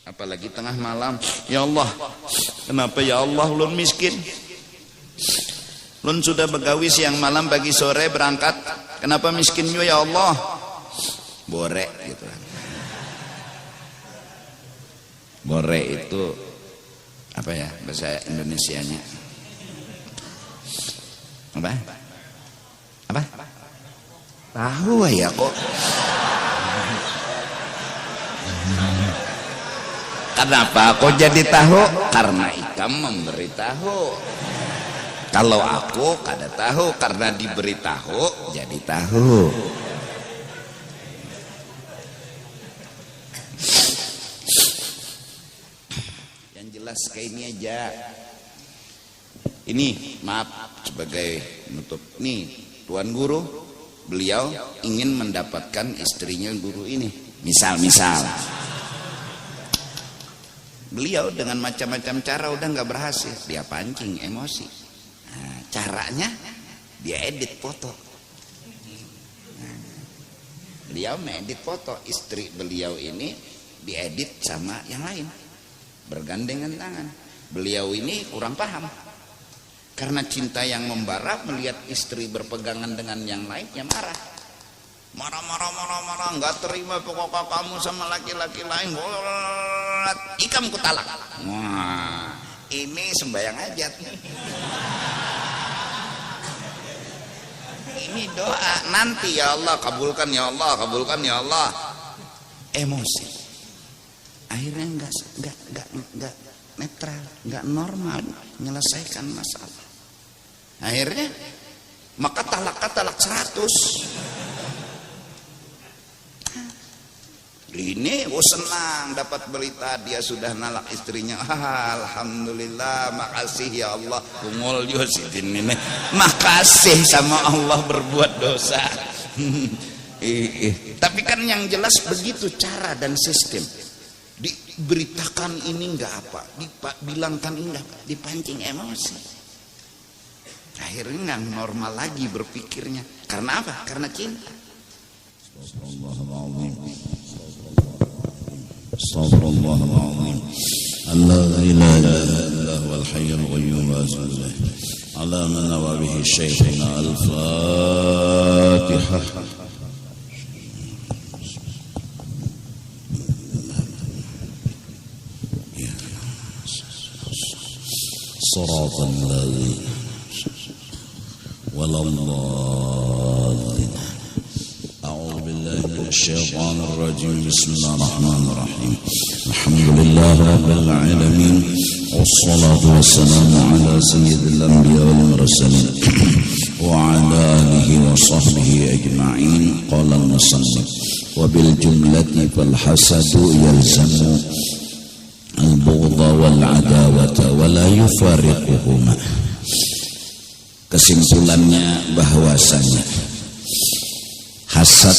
Apalagi tengah malam. Ya Allah, kenapa ya Allah ulun miskin? Ulun sudah begawi siang malam pagi sore berangkat. Kenapa miskin ya Allah? Bore gitu. Bore itu apa ya bahasa Indonesianya? Apa? Apa? Tahu ya kok. Kenapa kok jadi tahu? Karena ikam memberi tahu. Kalau aku kada tahu, karena diberi tahu jadi tahu. Yang jelas kayak ini aja. Ini maaf sebagai penutup. Nih Tuan Guru, beliau ingin mendapatkan istrinya guru ini. Misal. Beliau dengan macam-macam cara udah nggak berhasil, dia pancing emosi. Nah, caranya dia edit foto. Nah, beliau mengedit foto istri beliau ini diedit sama yang lain, bergandengan tangan. Beliau ini kurang paham karena cinta yang membara, melihat istri berpegangan dengan yang lain, ya marah, nggak terima pokoknya kamu sama laki-laki lain. Ikam kutalak. Wah, ini sembahyang hajat. Ini doa nanti, ya Allah kabulkan ya Allah, kabulkan ya Allah. Emosi. Akhirnya enggak netral, enggak normal menyelesaikan masalah. Akhirnya maka talak 100. Ini senang dapat berita dia sudah nalak istrinya. Alhamdulillah, makasih ya Allah. Kumul Yosidin ini makasih sama Allah berbuat dosa. Tapi kan yang jelas begitu cara dan sistem. Diberitakan ini enggak apa, dibilangkan ini enggak apa, dipancing emosi. Akhirnya enggak normal lagi berpikirnya. Karena apa? Karena cinta. Astaghfirullahaladzim. Allah la ilaha illallah wal hayyul qayyum wa sallallahu ala man nawa bihi syekhuna al-Fatihah. Siratal ladzina walalladzina. أعوذ بالله من الشيطان الرجيم. بسم الله الرحمن الرحيم. الحمد لله رب العالمين والصلاة والسلام على سيد الأنبياء والمرسلين وعلى آله وصحبه أجمعين. قال المصنف وبالجملة فالحسد يلزم البغض والعداوة ولا يفارقهما. Kesimpulannya bahwasanya hasad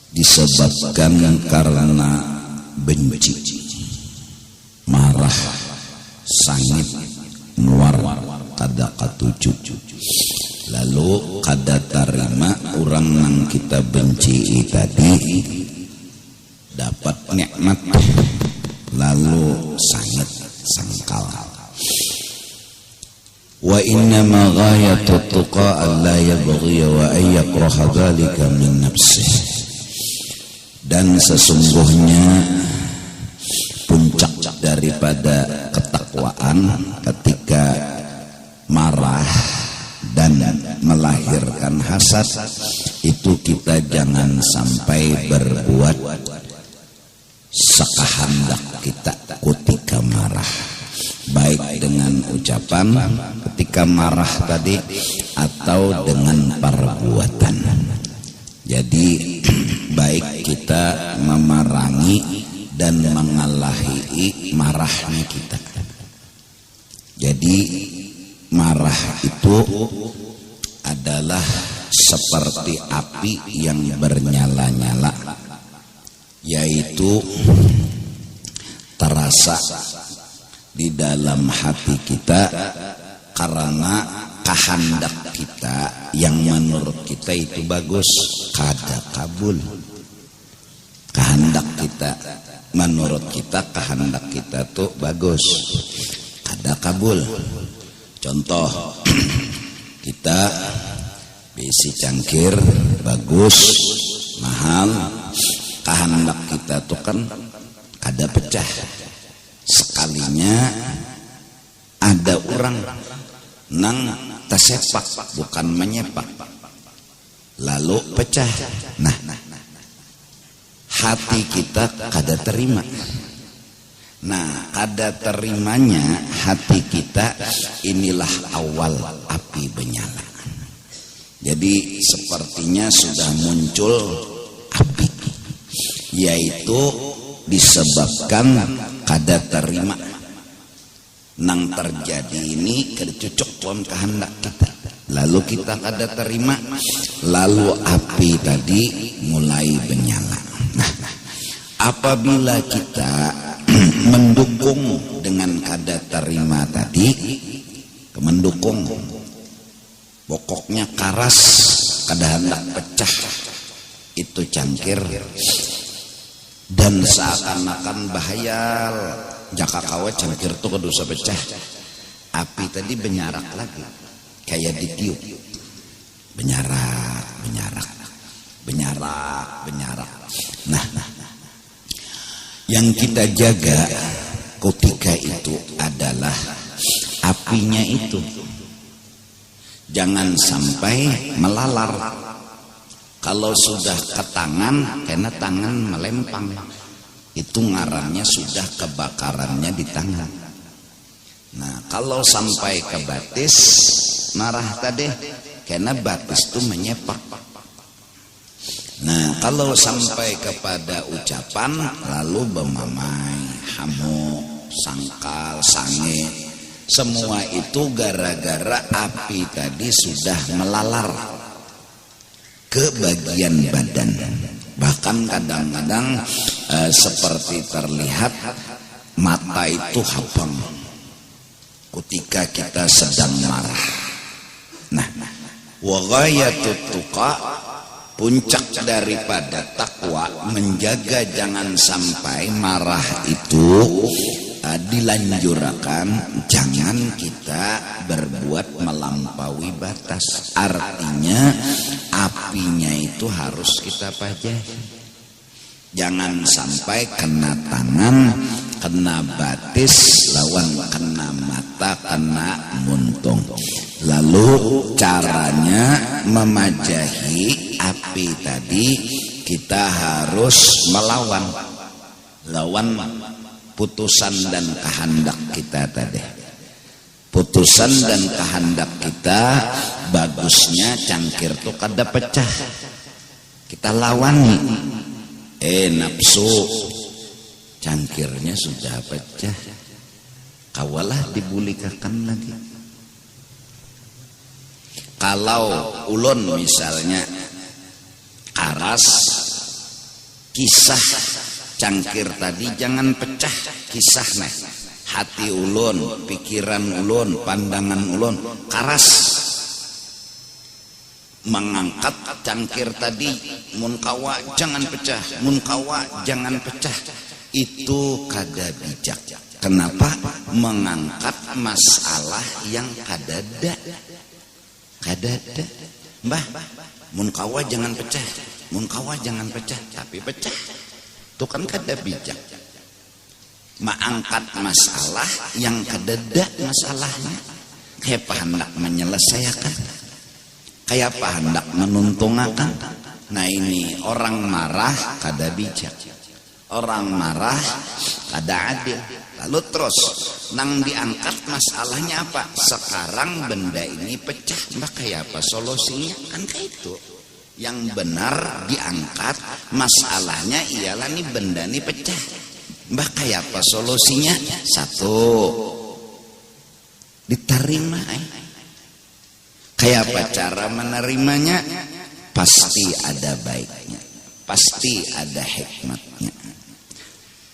disebabkan karena benci, marah, sangit, nuar, kada katuju. Lalu kada tarima orang yang kita benci tadi dapat nikmat, lalu sangit, sangkal. Wa innama ghayatut tuqa alla yabghi wa ay yakraha dzalika min nafsihi. Dan sesungguhnya puncak daripada ketakwaan ketika marah dan melahirkan hasad itu kita jangan sampai berbuat sakahandak kita ketika marah, baik dengan ucapan ketika marah tadi atau dengan perbuatan. Jadi baik kita memerangi dan mengalahi marahnya kita. Jadi marah itu adalah seperti api yang bernyala-nyala, yaitu terasa di dalam hati kita karena kehendak kita yang menurut kita itu bagus kada kabul. Kehendak kita menurut kita kehendak kita tuh bagus, kada kabul. Contoh, kita bisi cangkir bagus, mahal, kehendak kita tuh kan kada pecah. Sekalinya ada orang nang tersepak bukan menyepak, lalu pecah. Nah, hati kita kada terima. Nah, kada terimanya hati kita inilah awal api menyala. Jadi sepertinya sudah muncul api, yaitu disebabkan kada terima nang terjadi ini kecucuk pun kehendak kita. Lalu kita kada terima, lalu api tadi mulai menyala. Nah, apabila kita mendukung dengan kada terima tadi, mendukung pokoknya karas kada hendak pecah itu cangkir, dan seakan-akan bahayal jaka kawa cangkir tuh kedusa pecah, api tadi benyarak lagi kayak ditiup, benyarak. Nah, yang kita jaga ketika itu adalah apinya itu jangan sampai melalar. Kalau sudah ke tangan, karena tangan melempang, itu ngarannya sudah kebakarannya di tangan. Nah, kalau sampai ke batis, marah tadi, karena batis itu menyepak. Nah, kalau sampai kepada ucapan, lalu bemamai, hamu, sangkal, sange, semua itu gara-gara api tadi sudah melalar ke bagian badan. Bahkan kadang-kadang seperti terlihat mata itu habang ketika kita sedang marah. Nah, wa ghayatut tuqa, puncak daripada takwa menjaga jangan sampai marah itu dilanjurkan, jangan kita berbuat melampaui batas. Artinya apinya itu harus kita pajahi. Jangan sampai kena tangan, kena batis, lawan kena mata, kena muntung. Lalu caranya memajahi api tadi, kita harus melawan putusan dan kehendak kita tadi. Putusan dan kehendak kita, bagusnya cangkir tuh kada pecah, kita lawani. Nafsu, cangkirnya sudah pecah, kawalah dibulikakan lagi. Kalau ulun misalnya karas, kisah cangkir tadi jangan pecah kisahnya. Hati ulun, pikiran ulun, pandangan ulun karas mengangkat cangkir tadi, munkawa jangan pecah, munkawa jangan pecah. Itu kada bijak. Kenapa? Mengangkat masalah yang kadada. Mbah, munkawa jangan pecah, munkawa jangan pecah, tapi pecah. Itu kan kada bijak. Mengangkat masalah yang kadada masalahnya. Kayak hendak menyelesaikan, kayak hendak menuntungakan. Nah, ini orang marah kada bijak, orang marah kada adil. Lalu terus nang diangkat masalahnya apa? Sekarang benda ini pecah, mbak kayak apa solusinya? Kan kayak itu. Yang benar diangkat masalahnya ialah nih benda ini pecah, mbak kayak apa solusinya? Satu, diterima. Kayak apa cara menerimanya? Pasti ada baiknya, pasti ada hikmatnya.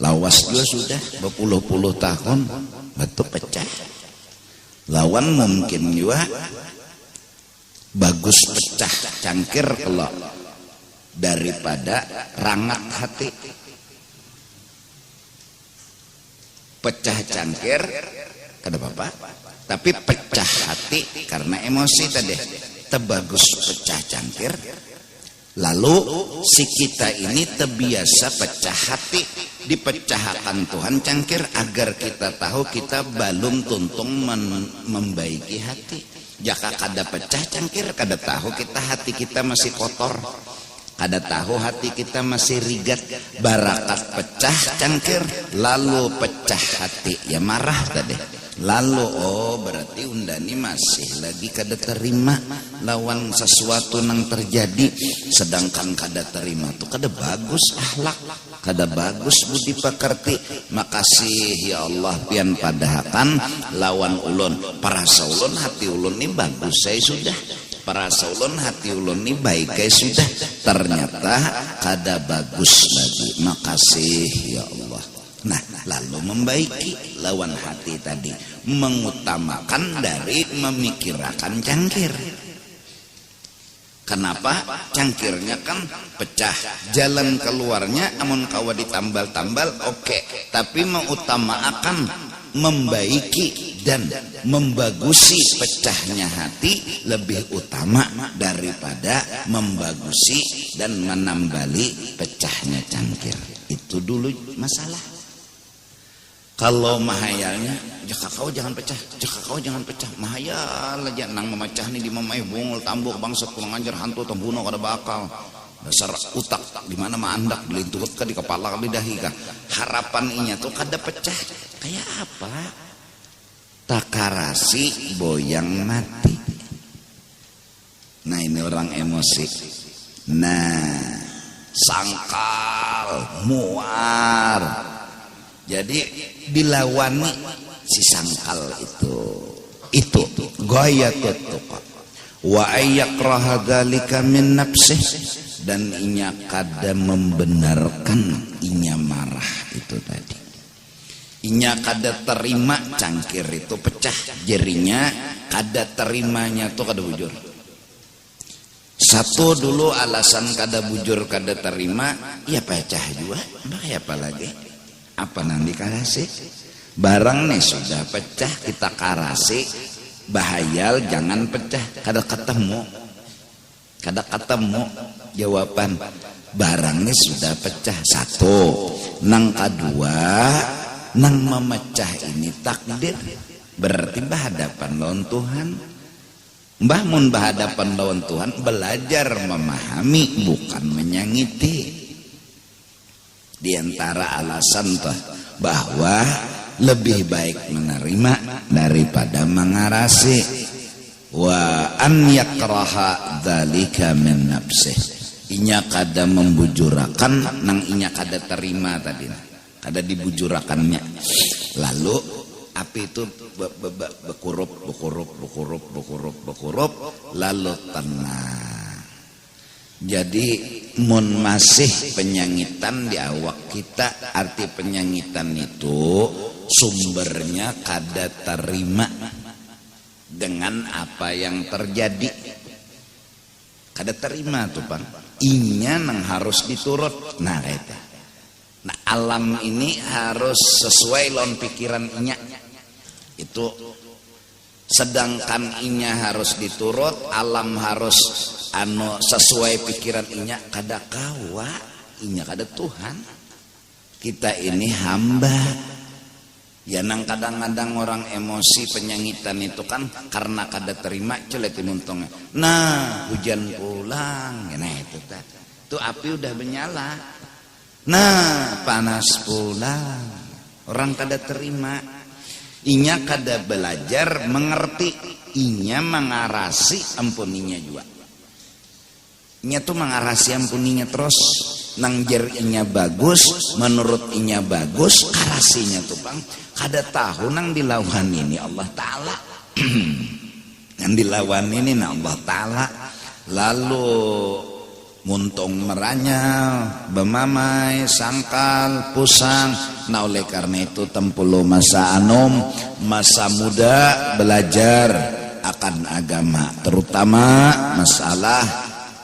Lawas juga sudah berpuluh-puluh tahun betul pecah. Lawan mungkin juga bagus pecah cangkir kalau daripada rangat hati. pecah cangkir kada apa-apa, tapi pecah hati karena emosi tadi. Tebagus pecah cangkir, lalu si kita ini terbiasa pecah hati, dipecahkan Tuhan cangkir agar kita tahu kita belum tuntung membaiki hati. Jika kada pecah cangkir, kada tahu kita hati kita masih kotor, kada tahu hati kita masih rigat. Barakat pecah cangkir lalu pecah hati, ya marah tadi. Lalu berarti undani masih lagi kada terima lawan sesuatu yang terjadi, sedangkan kada terima tuh kada bagus akhlak, kada bagus budi pekerti. Makasih ya Allah pian padahakan lawan ulun, parasa ulun hati ulun ini bagus saya sudah, parasa ulun hati ulun ini baik saya sudah, ternyata kada bagus lagi. Makasih ya Allah. Nah, lalu membaiki lawan hati tadi, mengutamakan dari memikirkan cangkir. Kenapa? Cangkirnya kan pecah, jalan keluarnya amun kawa ditambal-tambal oke, tapi mengutamakan membaiki dan membagusi pecahnya hati lebih utama daripada membagusi dan menambali pecahnya cangkir. Itu dulu masalah. Kalau mahayalnya, jaka kau jangan pecah, jaka kau jangan pecah. Mahayal aja nang memecah nih di mamai bungul tambuk bangsat kurang ajar hantu tembunuh kada bakal. Dasar utak di mana mandak dilintut ka di kepala ka di dahi ka. Harapan inya tuh kada pecah. Kayak apa? Takarasi boyang mati. Nah ini orang emosi. Nah sangkal muar. Jadi dilawani si sangkal itu ghayatut tuqa wa ayyakraha dzalika min nafsih, dan inya kada membenarkan inya marah itu tadi. Inya kada terima cangkir itu pecah, jerinya kada terimanya tuh kada bujur. Satu dulu alasan kada bujur kada terima, ya pecah juga, bahaya apa lagi? Apa nanti karasi barang nih sudah pecah kita karasi, bahayal jangan pecah, kada ketemu jawaban. Barang nih sudah pecah. Satu, nang kedua, nang memecah ini takdir, berarti berhadapan lawan Tuhan. Mbah mun berhadapan lawan Tuhan belajar memahami bukan menyangiti. Di antara alasan tuh bahwa lebih baik menerima daripada mengarasi. Wa an yakraha dzalika min nafsih, inya kada membujurakan nang inya kada terima tadi, kada dibujurakannya. Lalu api itu bekurup lalu tenang. Jadi mun masih penyangitan di awak kita, arti penyangitan itu sumbernya kada terima dengan apa yang terjadi, kada terima tuh Bang, inya nang harus diturut. Nah itu, nah alam ini harus sesuai lawan pikiran inya itu, sedangkan inya harus diturut, alam harus sesuai pikiran inya. Kada kawa inya kada Tuhan, kita ini hamba ya. Nang kadang-kadang orang emosi penyangitan itu kan karena kada terima celek nuntungnya. Nah hujan pulang, nah itu api udah menyala. Nah panas pulang, orang kada terima, inya kada belajar mengerti, inya mengarasi ampuninya juga. Inya tuh mengarasi ampuninya terus, nang jer inya bagus, menurut inya bagus, karasinya tuh Bang kada tahu nang dilawan ini Allah Ta'ala. Yang dilawan ini nah Allah Ta'ala. Lalu muntung meranyal, bemamai, sangkal, pusang. Nah oleh karena itu tempulu masa anom, masa muda belajar akan agama, terutama masalah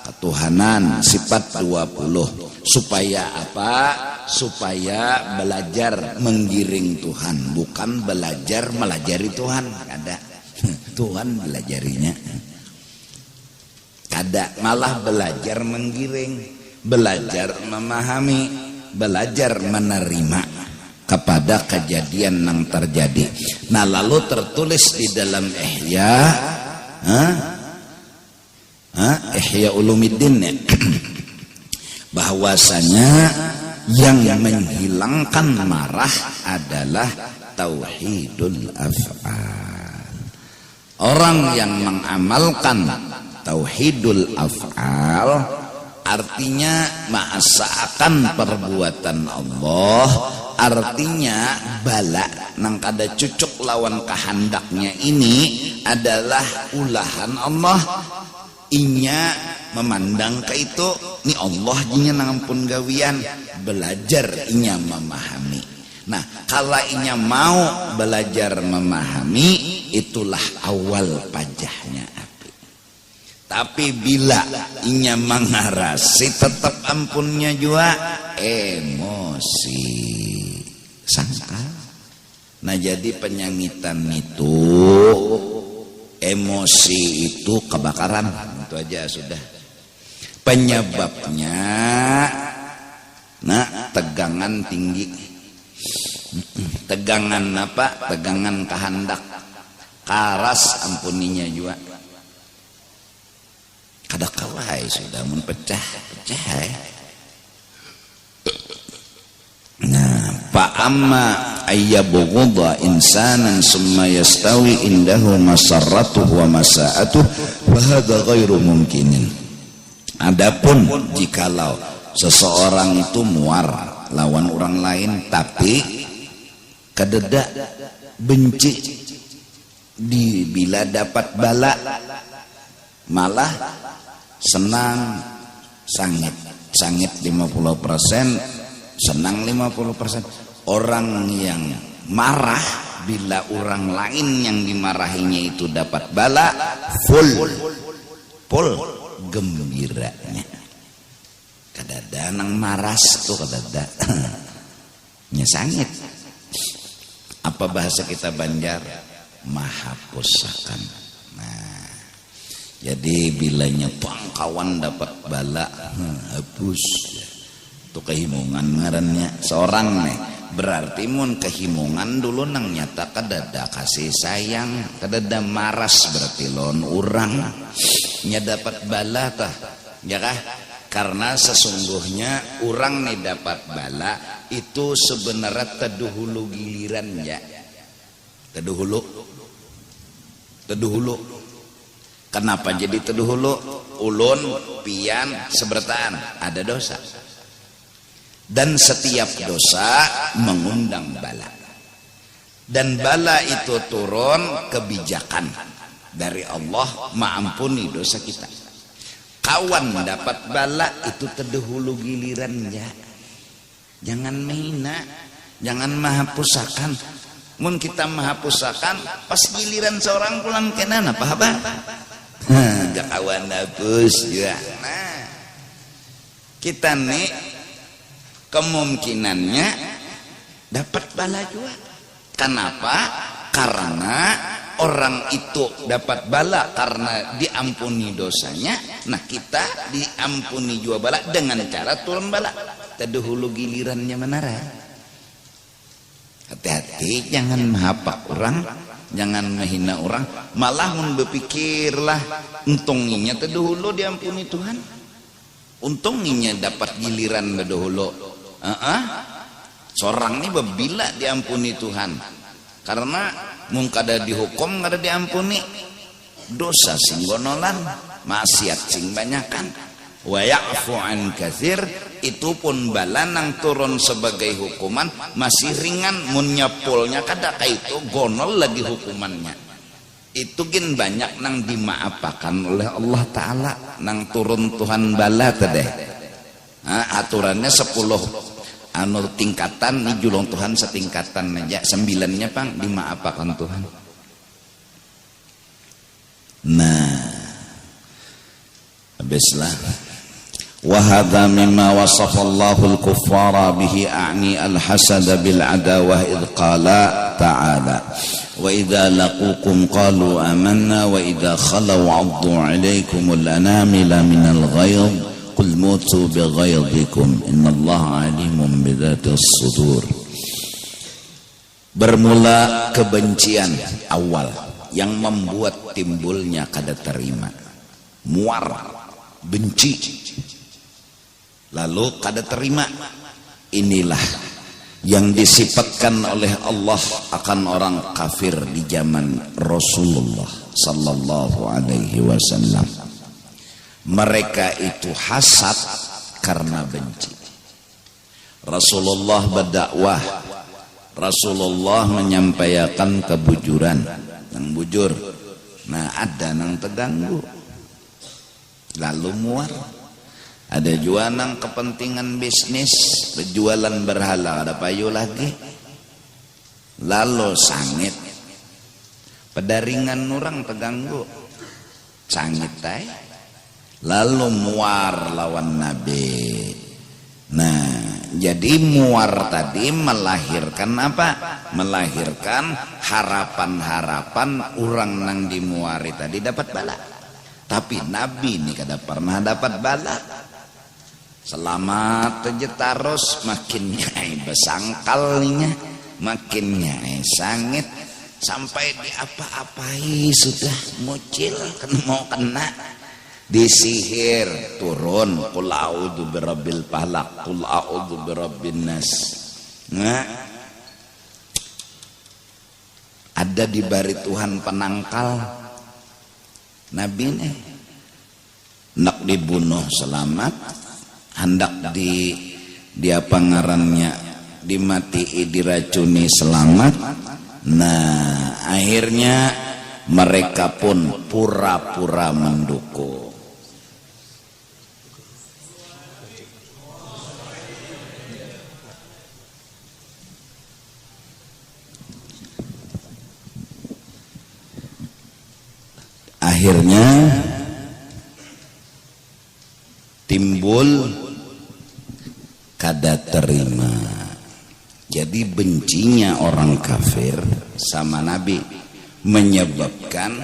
ketuhanan sifat 20. Supaya apa? Supaya belajar menggiring Tuhan, bukan belajar melajari Tuhan. Kada Tuhan belajarinya, kada, malah belajar menggiring, belajar memahami, belajar menerima kepada kejadian yang terjadi. Nah, lalu tertulis di dalam Ihya Ulumuddin ya, bahwasanya yang menghilangkan marah adalah tauhidul af'al. Orang yang mengamalkan tauhidul af'al artinya maasaakan perbuatan Allah, artinya bala nang kada cucuk lawan kehendaknya ini adalah ulahan Allah. Inya memandang ke itu ni Allah jinya nangampun gawian, belajar inya memahami. Nah, kalau inya mau belajar memahami, itulah awal pajahnya api. Tapi bila inya mengarasi, tetap ampunnya juga emosi, sangka. Nah, jadi penyangitan itu, emosi itu kebakaran, itu aja sudah. Penyebabnya, nah, tegangan tinggi. Tegangan apa? Tegangan kehendak. Karas ampuninya juga. Kada kawai sudah mun pecah. Nah, fa'amma ayyabghudha insanan summa yastawi indahu masarratuhu wa masa'atuhu fa hadza ghairu mumkinin. Adapun jikalau seseorang itu muar lawan orang lain tapi kadeda benci, bila dapat bala malah senang, sangit 50%, senang 50%. Orang yang marah bila orang lain yang dimarahinya itu dapat bala, full gembiranya. Kadada nang maras tuh kadada nya sangit. Apa bahasa kita Banjar? Mahapusakan. Nah, jadi bilanya pangkawan dapat bala, hapus. Itu kehimungan ngarannya. Seorang nih berarti mun kehimungan dulu nang nyata kadada kasih sayang, kadada maras berarti lon urang nya dapat bala tah, ya kah? Karena sesungguhnya orang nih dapat bala itu sebenarnya teduhulu giliran ya. Teduhulu. Kenapa jadi teduhulu? Ulun, pian, sebertaan ada dosa. Dan setiap dosa mengundang bala. Dan bala itu turun kebijakan dari Allah mengampuni dosa kita. Kawan dapat bala itu terdahulu giliran ya. Jangan menghina, jangan mahapusakan. Mun kita mahapusakan pas giliran seorang pulang kenan apa? Gak kawan hapus ya. Nah, kita nih kemungkinannya dapat bala juga. Kenapa? Karena orang itu dapat bala karena diampuni dosanya. Nah, kita diampuni juga bala dengan cara turun bala. Terdahulu gilirannya menara. Hati-hati, jangan mahapak orang, jangan menghina orang. Malah mun berpikirlah untungnya terdahulu diampuni Tuhan. Untungnya dapat giliran terdahulu. Seorang ini bila diampuni Tuhan. Karena mung kada dihukum kada diampuni, dosa sing gonolan, maksiat sing banyakan, wa ya'fu an katsir, itu pun bala nang turun sebagai hukuman masih ringan, mun nyepulnya kada kaitu gonol lagi hukumannya. Itu gin banyak nang dimaapakan oleh Allah Ta'ala nang turun Tuhan bala tadeh. Aturannya 10 tingkatan, ni julung Tuhan setingkatan aja, 9-nya pang dimaapakan Tuhan. Nah, habislah وهذا مما وصف الله الكفار به أعني الحسد بالعداوة إذ قال تعالى وإذا لقوكم قالوا آمنا وإذا خلوا عضوا عليكم الأنامل من الغيظ قل موتوا بغيظكم إن الله عليم بذات الصدور. Bermula kebencian awal yang membuat timbulnya kada terima, muar, benci, lalu kada terima. Inilah yang disifatkan oleh Allah akan orang kafir di zaman Rasulullah sallallahu alaihi wasallam. Mereka itu hasad karena benci. Rasulullah berdakwah, Rasulullah menyampaikan kebujuran, nang bujur. Nah, ada nang terganggu, lalu muar. Ada juga nang kepentingan bisnis, berjualan berhala, ada payu lagi, lalu sangit. Pedaringan orang terganggu, sangit tay, lalu muar lawan Nabi. Nah, jadi muar tadi melahirkan apa? Melahirkan harapan-harapan orang nang dimuari tadi dapat bala. Tapi Nabi ini kada pernah dapat bala. Selamat aja terus, makin nyai besangkalnya, makin nyai sangit, sampai di apa-apai sudah mucil mau kena. Disihir turun qul a'udzu birabbil falaq qul a'udzu birabbin nas. Nah, ada di bari Tuhan penangkal Nabi nih nak dibunuh selamat, hendak di apa ngarannya dimati diracuni selamat. Nah, akhirnya mereka pun pura-pura mendukung. Akhirnya timbul kada terima. Jadi bencinya orang kafir sama Nabi menyebabkan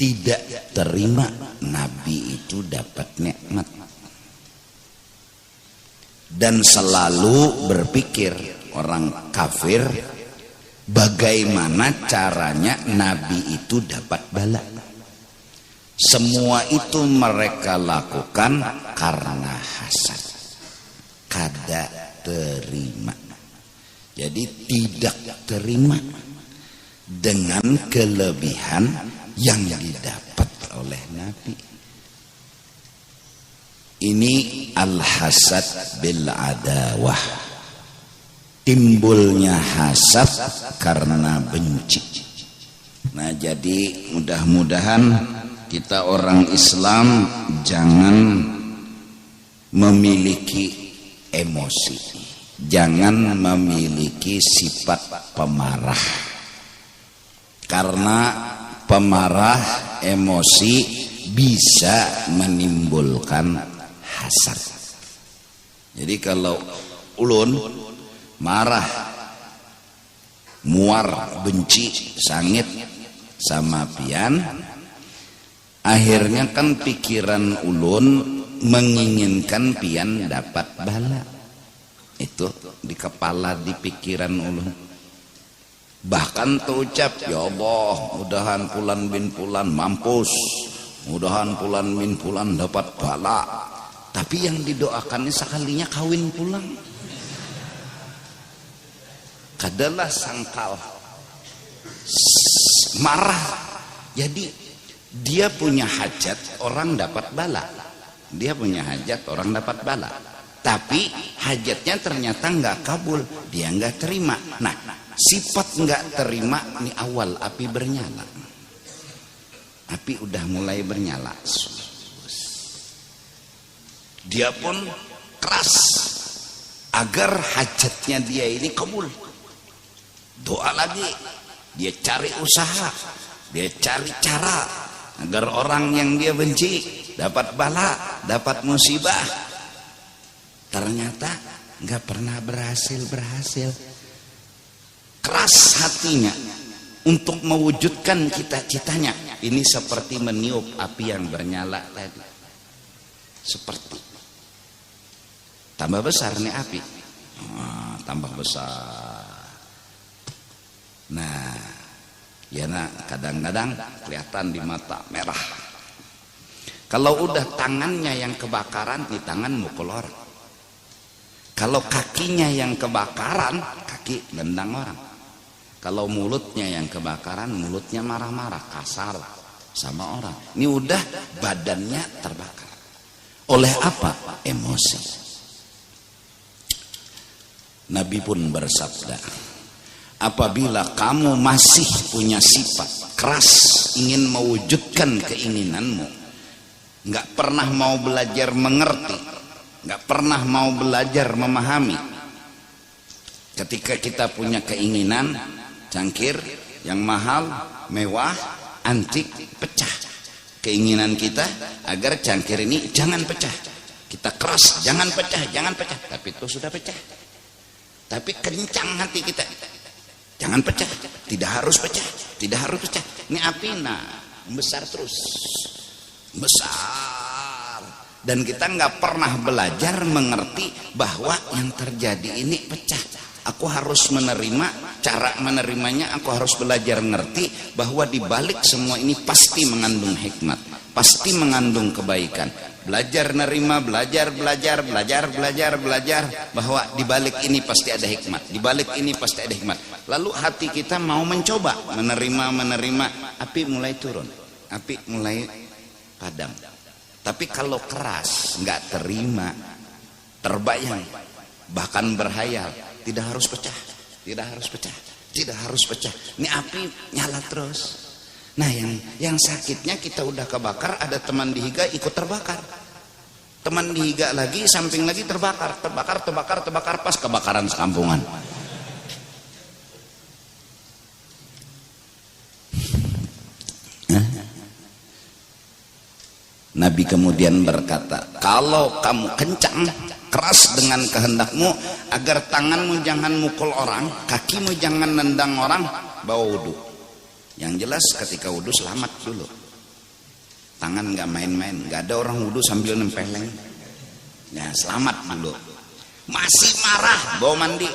tidak terima Nabi itu dapat nikmat, dan selalu berpikir orang kafir bagaimana caranya Nabi itu dapat bala. Semua itu mereka lakukan karena hasad, kada terima. Jadi tidak terima dengan kelebihan yang didapat oleh Nabi. Ini al-hasad bil adawah. Timbulnya hasad karena benci. Nah, jadi mudah-mudahan kita orang Islam jangan memiliki emosi, jangan memiliki sifat pemarah. Karena pemarah, emosi bisa menimbulkan hasad. Jadi kalau ulun marah, muar, benci, sangit sama pian, akhirnya kan pikiran ulun menginginkan pian dapat bala. Itu di kepala, di pikiran ulun. Bahkan terucap, ya Allah, mudahan Fulan bin Fulan mampus, mudahan Fulan bin Fulan dapat bala. Tapi yang didoakannya sekalinya kawin pulang. Kadalah sangkal, marah. Jadi dia punya hajat, orang dapat bala. Dia punya hajat, orang dapat bala. Tapi hajatnya ternyata nggak kabul, dia nggak terima. Nah, sifat nggak terima ini awal api bernyala. Api udah mulai bernyala. Dia pun keras agar hajatnya dia ini kabul. Doa lagi, dia cari usaha, dia cari cara agar orang yang dia benci dapat bala, dapat musibah. Ternyata nggak pernah berhasil. Keras hatinya untuk mewujudkan cita-citanya. Ini seperti meniup api yang bernyala tadi. Seperti tambah besar nih api, tambah besar. Nah, ya kadang-kadang kelihatan di mata merah. Kalau udah tangannya yang kebakaran, di tangan mukul orang. Kalau kakinya yang kebakaran, kaki nendang orang. Kalau mulutnya yang kebakaran, mulutnya marah-marah, kasar sama orang. Ini udah badannya terbakar. Oleh apa? Emosi. Nabi pun bersabda, apabila kamu masih punya sifat keras ingin mewujudkan keinginanmu, nggak pernah mau belajar mengerti, nggak pernah mau belajar memahami. Ketika kita punya keinginan cangkir yang mahal, mewah, antik, pecah. Keinginan kita agar cangkir ini jangan pecah. Kita keras, jangan pecah. Tapi itu sudah pecah. Tapi kencang hati kita, jangan pecah, tidak harus pecah. Ini api besar terus, besar. Dan kita nggak pernah belajar mengerti bahwa yang terjadi ini pecah. Aku harus menerima, cara menerimanya aku harus belajar ngerti bahwa di balik semua ini pasti mengandung hikmat, pasti mengandung kebaikan. Belajar nerima, belajar bahwa di balik ini pasti ada hikmat, di balik ini pasti ada hikmat. Lalu hati kita mau mencoba menerima, api mulai turun, api mulai padam. Tapi kalau keras, nggak terima, terbayang, bahkan berhayal, tidak harus pecah. Ini api nyala terus. Nah, yang sakitnya kita udah kebakar, ada teman dihiga ikut terbakar. Teman dihiga lagi, samping lagi terbakar, pas kebakaran sekampungan. Nabi kemudian berkata, kalau kamu kencang, keras dengan kehendakmu agar tanganmu jangan mukul orang, kakimu jangan nendang orang, bawa wudhu. Yang jelas ketika wudhu selamat dulu. Tangan nggak main-main, nggak ada orang wudhu sambil nempeleng. Ya, selamat dulu. Masih marah, bawa mandi.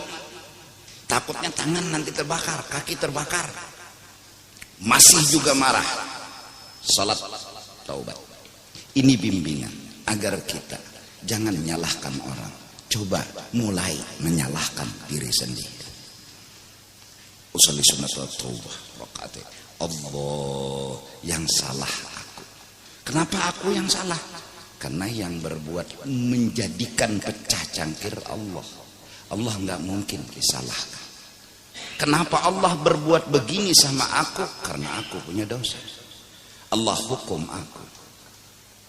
Takutnya tangan nanti terbakar, kaki terbakar. Masih juga marah. Salat taubat. Ini bimbingan agar kita jangan menyalahkan orang. Coba mulai menyalahkan diri sendiri. Usolli sunnatul taubah rakaat. Allah yang salah aku. Kenapa aku yang salah? Karena yang berbuat menjadikan pecah cangkir Allah. Allah nggak mungkin disalahkan. Kenapa Allah berbuat begini sama aku? Karena aku punya dosa. Allah hukum aku.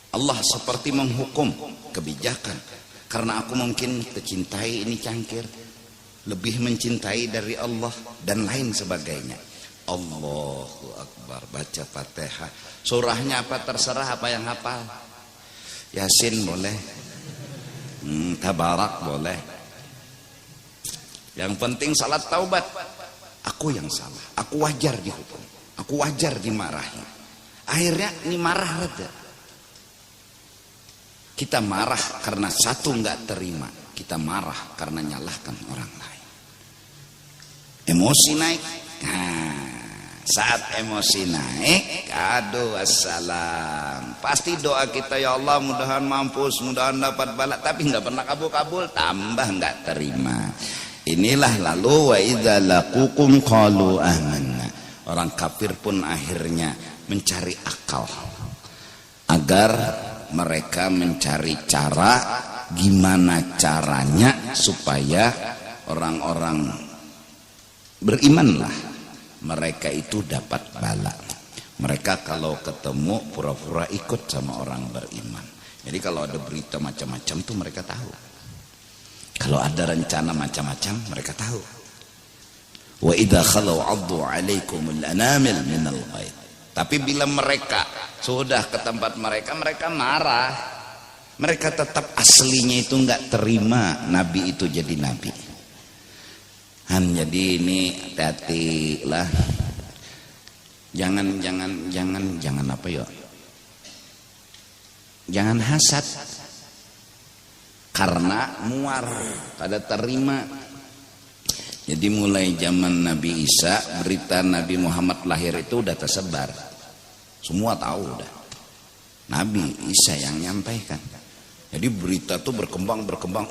Allah seperti menghukum kebijakan. Karena aku mungkin tercintai ini cangkir, lebih mencintai dari Allah dan lain sebagainya. Allahu Akbar, baca Fatihah. Surahnya apa terserah, apa yang hafal. Yasin boleh, Tabarak boleh. Yang penting salat taubat. Aku yang salah, aku wajar dihukum, aku wajar dimarahi. Akhirnya ini marah reda. Kita marah karena satu nggak terima, kita marah karena nyalahkan orang lain. Emosi naik. Nah, saat emosi naik, aduh assalam. Pasti doa kita, ya Allah mudahan mampus, mudahan dapat balak, tapi nggak pernah kabul-kabul, tambah nggak terima. Inilah lalu wa idza laqukum qalu amanna. Orang kafir pun akhirnya mencari akal agar mereka mencari cara gimana caranya supaya orang-orang berimanlah mereka itu dapat bala. Mereka kalau ketemu pura-pura ikut sama orang beriman. Jadi kalau ada berita macam-macam tuh mereka tahu. Kalau ada rencana macam-macam mereka tahu. Wa idza khalu 'addu 'alaikumul anamil minal ghaid. Tapi bila mereka sudah ke tempat mereka, mereka marah. Mereka tetap aslinya itu nggak terima Nabi itu jadi Nabi. Jadi ini hati-hati lah. Jangan apa ya? Jangan hasad. Karena muar, kada terima. Jadi mulai zaman Nabi Isa, berita Nabi Muhammad lahir itu udah tersebar. Semua tahu udah. Nabi Isa yang nyampaikan. Jadi berita tuh berkembang.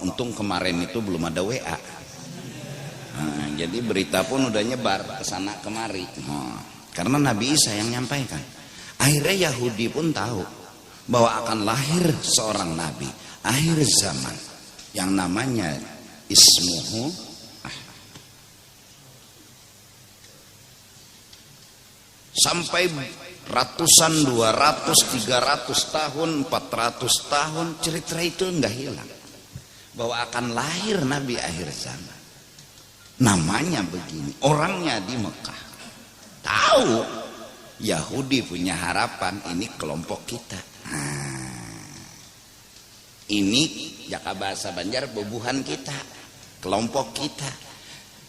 Untung kemarin itu belum ada WA. Nah, jadi berita pun udah nyebar ke sana kemari. Karena Nabi Isa yang nyampaikan. Akhirnya Yahudi pun tahu bahwa akan lahir seorang Nabi akhir zaman yang namanya ismuhu sampai ratusan, 200, 300 tahun, 400 tahun cerita itu enggak hilang bahwa akan lahir Nabi akhir zaman. Namanya begini, orangnya di Mekah. Tahu Yahudi punya harapan ini kelompok kita. Ini jaka bahasa Banjar bubuhan kita, kelompok kita.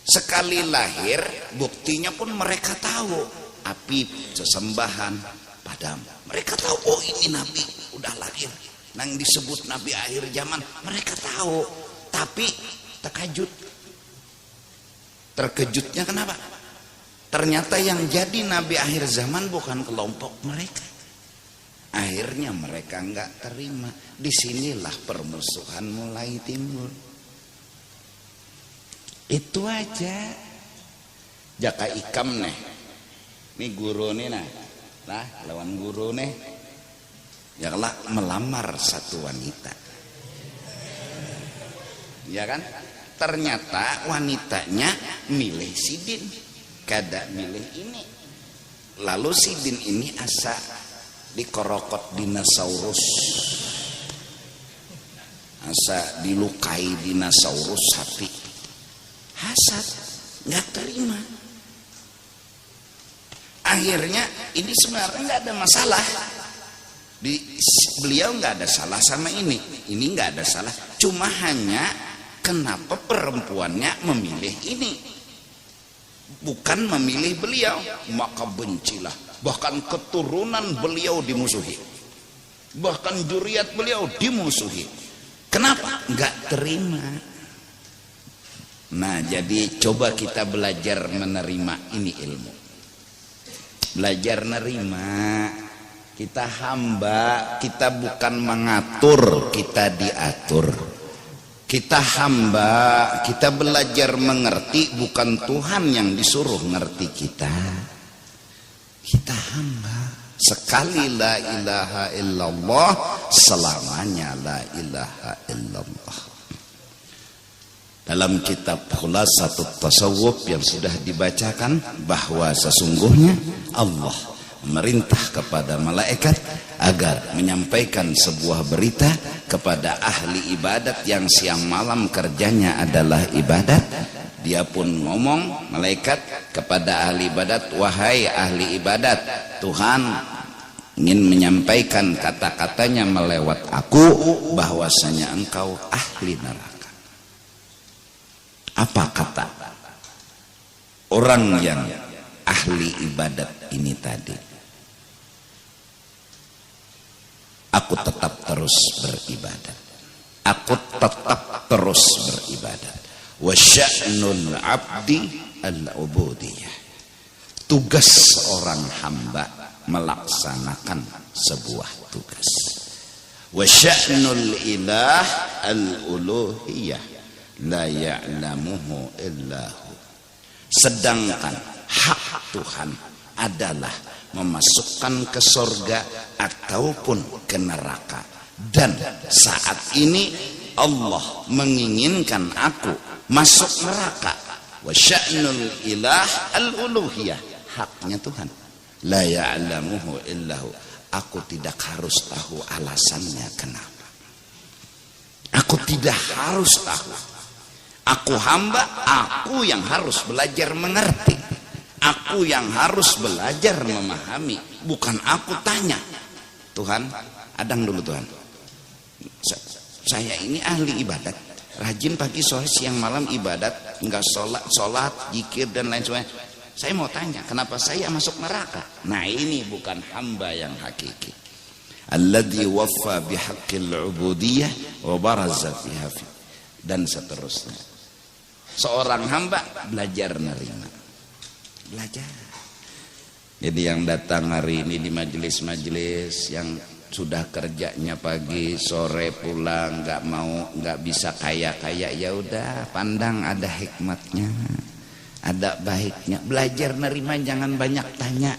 Sekali lahir buktinya pun mereka tahu. Api sesembahan padam. Mereka tahu oh ini Nabi udah lahir. Nang disebut Nabi akhir zaman mereka tahu. Tapi terkejut. Terkejutnya kenapa? Ternyata yang jadi Nabi akhir zaman bukan kelompok mereka. Akhirnya mereka nggak terima. Disinilah permusuhan mulai timbul. Itu aja. Jaka ikam nih. Ini guru nih nah lawan guru nih. Ya lah melamar satu wanita. Ya kan? Ternyata wanitanya milih Sidin. Kada milih ini. Lalu Sidin ini asa dikorokot dinosaurus, asa dilukai dinosaurus sapi. Hasad, nggak terima. Akhirnya ini sebenarnya nggak ada masalah. Beliau nggak ada salah sama ini nggak ada salah. Cuma hanya kenapa perempuannya memilih ini, bukan memilih beliau, maka bencilah. Bahkan keturunan beliau dimusuhi, bahkan juriat beliau dimusuhi. Kenapa? Nggak terima. Nah jadi coba kita belajar menerima ini ilmu. Belajar nerima. Kita hamba, kita bukan mengatur, kita diatur. Kita hamba, kita belajar mengerti, bukan Tuhan yang disuruh ngerti kita. Kita hamba. Sekali la ilaha illallah, selamanya la ilaha illallah. Dalam kitab Khulasatul Tasawuf yang sudah dibacakan bahwa sesungguhnya Allah memerintah kepada malaikat agar menyampaikan sebuah berita kepada ahli ibadat yang siang malam kerjanya adalah ibadat. Dia pun ngomong malaikat kepada ahli ibadat, wahai ahli ibadat, Tuhan ingin menyampaikan kata-katanya melewat aku bahwasanya engkau ahli neraka. Apa kata orang yang ahli ibadat ini tadi? Aku tetap terus beribadat. Aku tetap terus beribadat. Wa sya'nul abdi al-ubudiyah. Tugas orang hamba melaksanakan sebuah tugas. Wa sya'nul ilah al-uluhiyah la ya'lamuhu illahu. Sedangkan hak Tuhan adalah memasukkan ke surga ataupun ke neraka. Dan saat ini Allah menginginkan aku masuk neraka. Wa sya'nul ilah al-uluhiyah, haknya Tuhan. La ya'lamuhu illahu. Aku tidak harus tahu alasannya kenapa. Aku tidak harus tahu. Aku hamba, aku yang harus belajar mengerti. Aku yang harus belajar memahami, bukan aku tanya. Tuhan, adang dulu Tuhan. Saya ini ahli ibadat, rajin pagi sore siang malam ibadat, enggak sholat, zikir dan lain sebagainya. Saya mau tanya, kenapa saya masuk neraka? Nah, ini bukan hamba yang hakiki. Alladzi waffa bihaqqil ubudiyah wa baraza fiha dan seterusnya. Seorang hamba belajar nerima. Belajar. Jadi yang datang hari ini di majelis-majelis, yang sudah kerjanya pagi sore pulang, nggak bisa kaya ya udah, pandang ada hikmatnya, ada baiknya. Belajar nerima, jangan banyak tanya.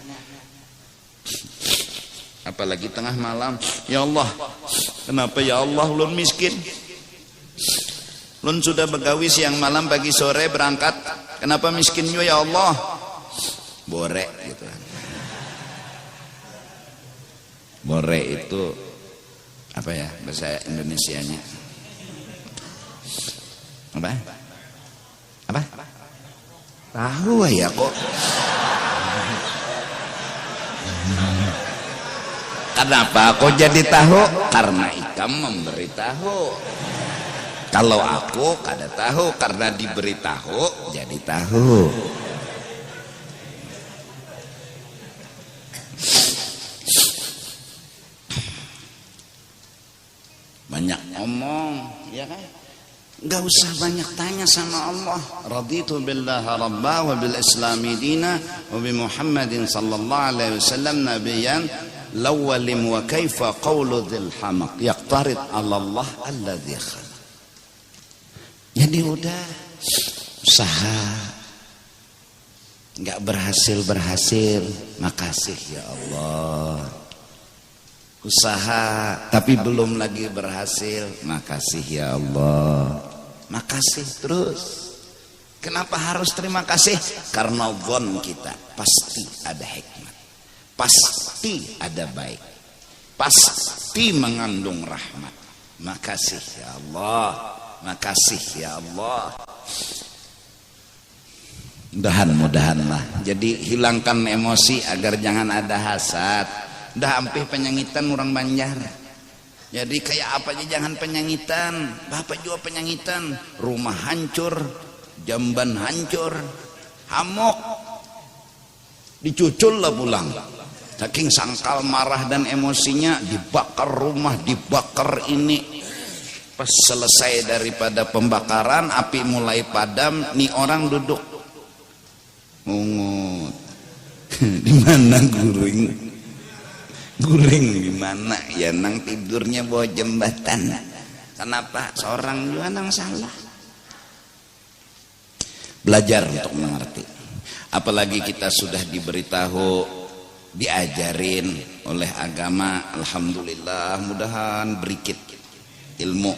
Apalagi tengah malam, ya Allah, kenapa ya Allah ulun miskin? Ulun sudah begawi siang malam pagi sore berangkat, kenapa miskinnya ya Allah? Borek gitu. Bore itu apa ya bahasa Indonesianya? Apa? Tahu ya kok. Kenapa kok jadi tahu? Karena Ikam memberi tahu. Kalau aku kada tahu, karena diberi tahu jadi tahu. Banyak ngomong, ya kan? Enggak usah banyak tanya sama Allah. Raditu billahi rabba wa bil islami dina wa bi Muhammadin sallallahu alaihi wasallam nabiyyan lawalim wa kaifa qawlu dhil hamaq yaqtarid ala Allah alladhi khalaq. Jadi udah usaha enggak berhasil, makasih ya Allah. Usaha tapi belum lagi berhasil, makasih ya Allah. Makasih terus. Kenapa harus terima kasih? Karena zon kita pasti ada hikmat, pasti ada baik, pasti mengandung rahmat. Makasih ya Allah, makasih ya Allah. Mudahan-mudahanlah. Jadi hilangkan emosi agar jangan ada hasad. Dah hampir penyangitan orang Banjar. Jadi kayak apa aja jangan penyangitan. Bapak juga penyangitan. Rumah hancur, jamban hancur, hamok, dicucul lah pulang. Saking sangkal marah dan emosinya, dibakar rumah, dibakar ini. Pas selesai daripada pembakaran, api mulai padam. Nih orang duduk mungut. Di mana guring? Guring di mana? Ya nang tidurnya bawah jembatan. Kenapa? Seorang juga nang salah. Belajar untuk mengerti. Apalagi kita sudah diberitahu, diajarin oleh agama. Alhamdulillah, mudahan berikit ilmu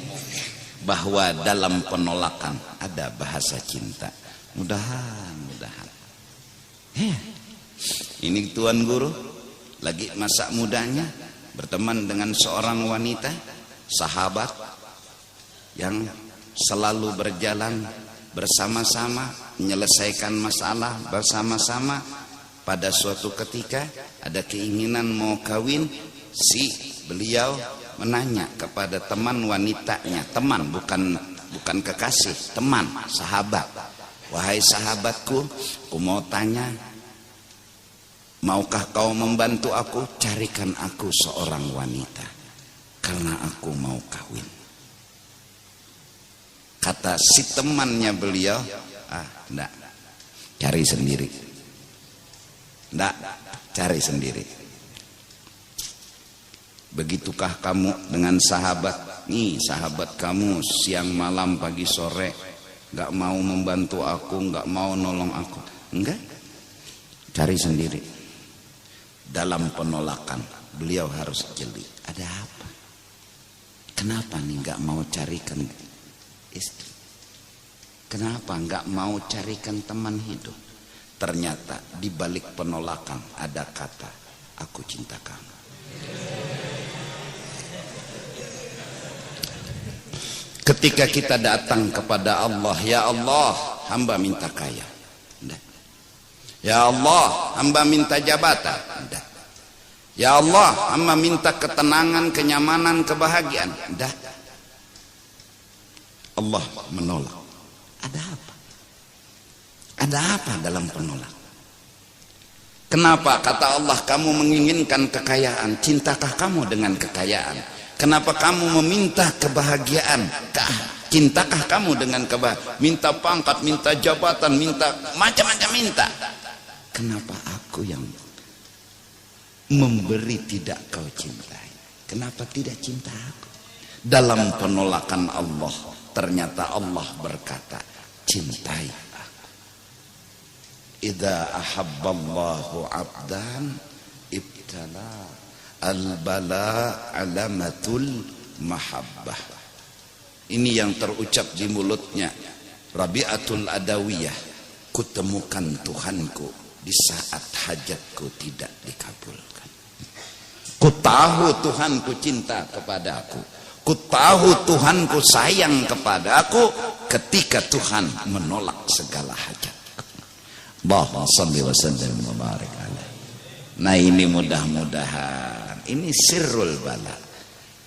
bahwa dalam penolakan ada bahasa cinta. Mudahan. Ini Tuan Guru lagi masa mudanya berteman dengan seorang wanita sahabat yang selalu berjalan bersama-sama menyelesaikan masalah bersama-sama. Pada suatu ketika ada keinginan mau kawin, si beliau menanya kepada teman wanitanya, teman bukan kekasih, teman, sahabat. Wahai sahabatku, aku mau tanya, maukah kau membantu aku? Carikan aku seorang wanita, karena aku mau kawin. Kata si temannya beliau, enggak, cari sendiri. Enggak, cari sendiri. Begitukah kamu dengan sahabat? Nih sahabat kamu siang malam pagi sore enggak mau membantu aku, enggak mau nolong aku. Enggak, cari sendiri. Dalam penolakan beliau harus jeli. Ada apa? Kenapa nih nggak mau carikan istri? Kenapa nggak mau carikan teman hidup? Ternyata di balik penolakan ada kata, aku cinta kamu. Ketika kita datang kepada Allah, ya Allah, hamba minta kaya. Ya Allah, hamba minta jabatan. Udah. Ya Allah, hamba minta ketenangan, kenyamanan, kebahagiaan. Udah. Allah menolak. Ada apa? Ada apa dalam penolak? Kenapa kata Allah kamu menginginkan kekayaan? Cintakah kamu dengan kekayaan? Kenapa kamu meminta kebahagiaan? Cintakah kamu dengan kebahagiaan? Minta pangkat, minta jabatan, minta macam-macam minta. Kenapa aku yang memberi tidak kau cintai? Kenapa tidak cinta aku? Dalam penolakan Allah, ternyata Allah berkata, cintai aku. Idza ahabballahu 'abdan ibtala al-bala alamatul mahabbah. Ini yang terucap di mulutnya Rabi'atul Adawiyah. Kutemukan Tuhanku di saat hajatku tidak dikabulkan. Ku tahu Tuhanku cinta kepadaku. Ku tahu Tuhanku sayang kepadaku ketika Tuhan menolak segala hajat. Allahumma shalli wa sallim wa barik alaihi. Nah ini mudah-mudahan ini sirrul bala,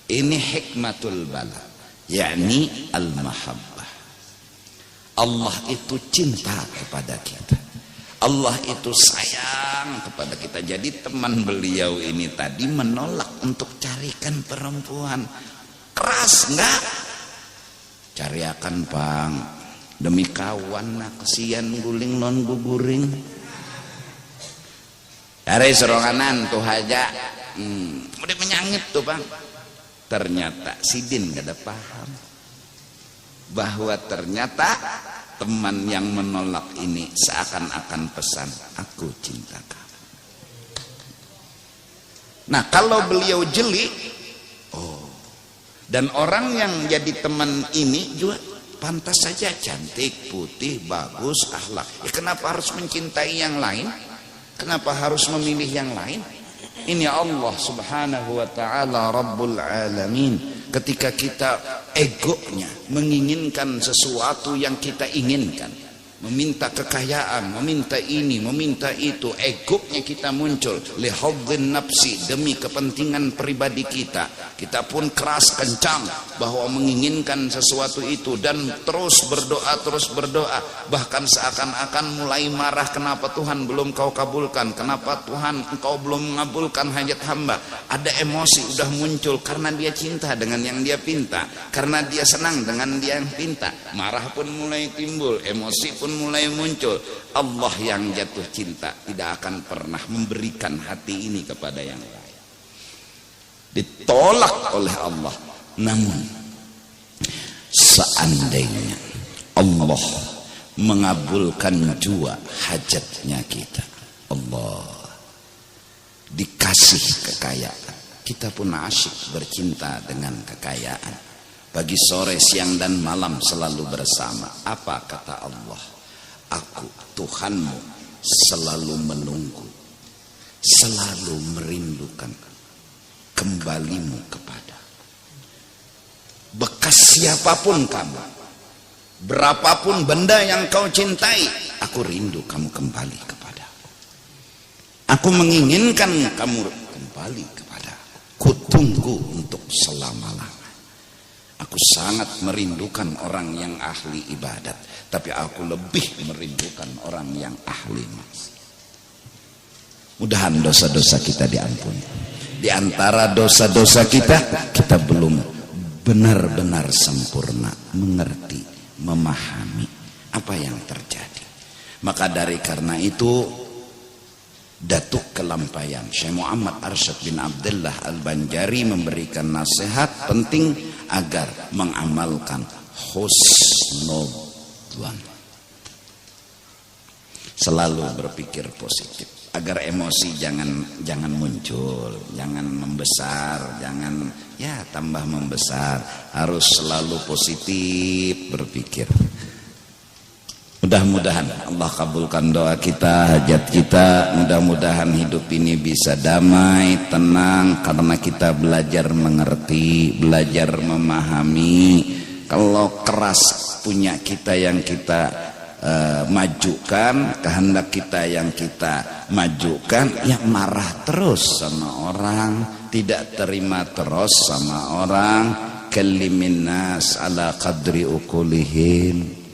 ini hikmatul bala, yakni al-mahabbah. Allah itu cinta kepada kita, Allah itu sayang kepada kita. Jadi teman beliau ini tadi menolak untuk carikan perempuan. Keras enggak? Cariakan Bang, demi kawan nak kesian guling non guguring. Dari seronganan tuh aja, udah menyangit tuh Bang. Ternyata Sidin gak ada paham bahwa ternyata teman yang menolak ini seakan-akan pesan, aku cinta kamu. Nah kalau beliau jeli, dan orang yang jadi teman ini juga pantas saja cantik, putih, bagus, akhlak. Ya kenapa harus mencintai yang lain? Kenapa harus memilih yang lain? Ini Allah subhanahu wa ta'ala Rabbul Alamin. Ketika kita egonya menginginkan sesuatu yang kita inginkan, meminta kekayaan, meminta ini, meminta itu, egonya kita muncul lihadzin nafsi, demi kepentingan pribadi kita. Kita pun keras kencang bahwa menginginkan sesuatu itu dan terus berdoa, bahkan seakan-akan mulai marah, kenapa Tuhan belum kau kabulkan, kenapa Tuhan engkau belum mengabulkan hajat hamba. Ada emosi udah muncul karena dia cinta dengan yang dia pinta, karena dia senang dengan dia yang pinta. Marah pun mulai timbul, emosi pun mulai muncul. Allah yang jatuh cinta tidak akan pernah memberikan hati ini kepada yang lain. Ditolak oleh Allah. Namun seandainya Allah mengabulkan juga hajatnya kita, Allah dikasih kekayaan, kita pun asyik bercinta dengan kekayaan. Pagi, sore, siang dan malam selalu bersama. Apa kata Allah? Aku Tuhanmu selalu menunggu, selalu merindukan kembalimu kepada. Bekas siapapun kamu, berapapun benda yang kau cintai, aku rindu kamu kembali kepada aku. Aku menginginkan kamu kembali kepada aku. Kutunggu untuk selama-lamanya. Aku sangat merindukan orang yang ahli ibadat, tapi aku lebih merindukan orang yang ahli maksiat. Mudahan dosa-dosa kita diampuni. Di antara dosa-dosa kita belum benar-benar sempurna mengerti, memahami apa yang terjadi. Maka dari karena itu, Datuk Kelampayang Syekh Muhammad Arsyad bin Abdullah Al-Banjari memberikan nasihat penting agar mengamalkan husnudzan. Selalu berpikir positif agar emosi jangan muncul, jangan membesar, jangan tambah membesar. Harus selalu positif berpikir. Mudah-mudahan Allah kabulkan doa kita, hajat kita. Mudah-mudahan hidup ini bisa damai, tenang, karena kita belajar mengerti, belajar memahami. Kalau keras punya kita yang kita majukan, kehendak kita yang kita majukan, yang marah terus sama orang, tidak terima terus sama orang, kalimin nas ala qadri ukulihim.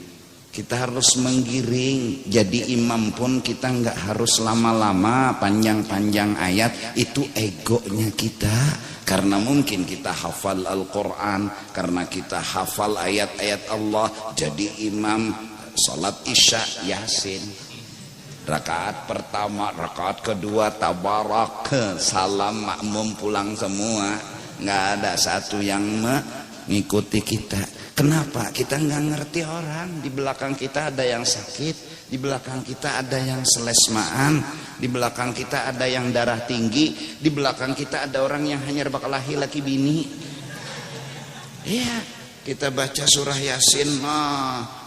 Kita harus menggiring. Jadi imam pun kita nggak harus lama-lama panjang-panjang ayat, itu egonya kita. Karena mungkin kita hafal Al-Quran, karena kita hafal ayat-ayat Allah, jadi imam salat isya Yasin, rakaat pertama, rakaat kedua tabarak, salam, makmum pulang semua, nggak ada satu yang mengikuti kita. Kenapa? Kita nggak ngerti orang. Di belakang kita ada yang sakit, di belakang kita ada yang selesmaan, di belakang kita ada yang darah tinggi, di belakang kita ada orang yang hanya bakal lahir laki bini. Iya, kita baca surah Yasin,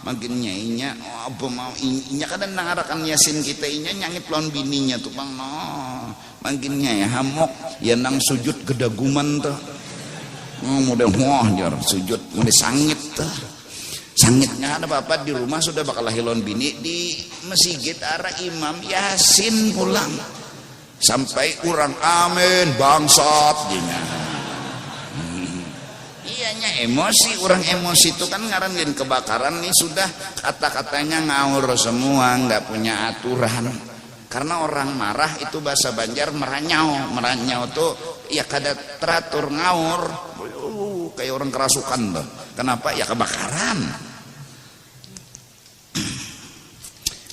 makin nyainya, apa mau inya kadang nangarakan Yasin kita inya nyangit lawan bininya tuh bang, makin nyai hamok, ya nang sujud gedaguman tuh. Mudah jar sujud mudah sangit tuh. Sangitnya ada bapak di rumah sudah bakal lahilon bini, di masjid arah imam Yasin pulang sampai orang amin bangsat gini. Iyanya emosi, orang emosi itu kan ngarantin kebakaran nih, sudah kata-katanya ngawur semua, nggak punya aturan. Karena orang marah itu bahasa Banjar meranyau. Meranyau tuh ya kada teratur, ngawur, kayak orang kerasukan tuh. Kenapa? Ya kebakaran.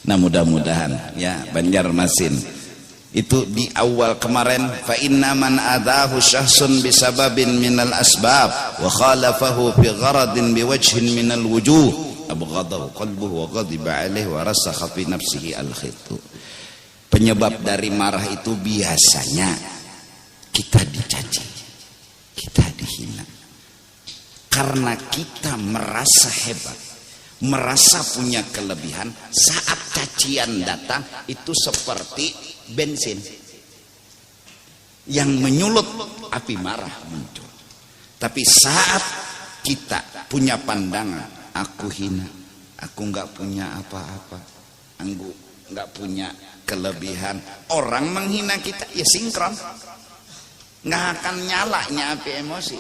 Nah mudah-mudahan ya Banjarmasin itu di awal kemarin, fa inna man adahu syahsun bisababin minal asbab wa khalafahu fi gharadin biwajhin minal wujuh abghadahu qalbuhu wa ghadiba alaihi wa rasakha fi nafsihi al-khitu. Penyebab dari marah itu biasanya kita dicaci, kita dihina, karena kita merasa hebat, merasa punya kelebihan. Saat cacian datang itu seperti bensin yang menyulut, api marah muncul. Tapi saat kita punya pandangan, aku hina, aku nggak punya apa-apa, aku nggak punya kelebihan, orang menghina kita ya sinkron, nggak akan nyalanya api emosi.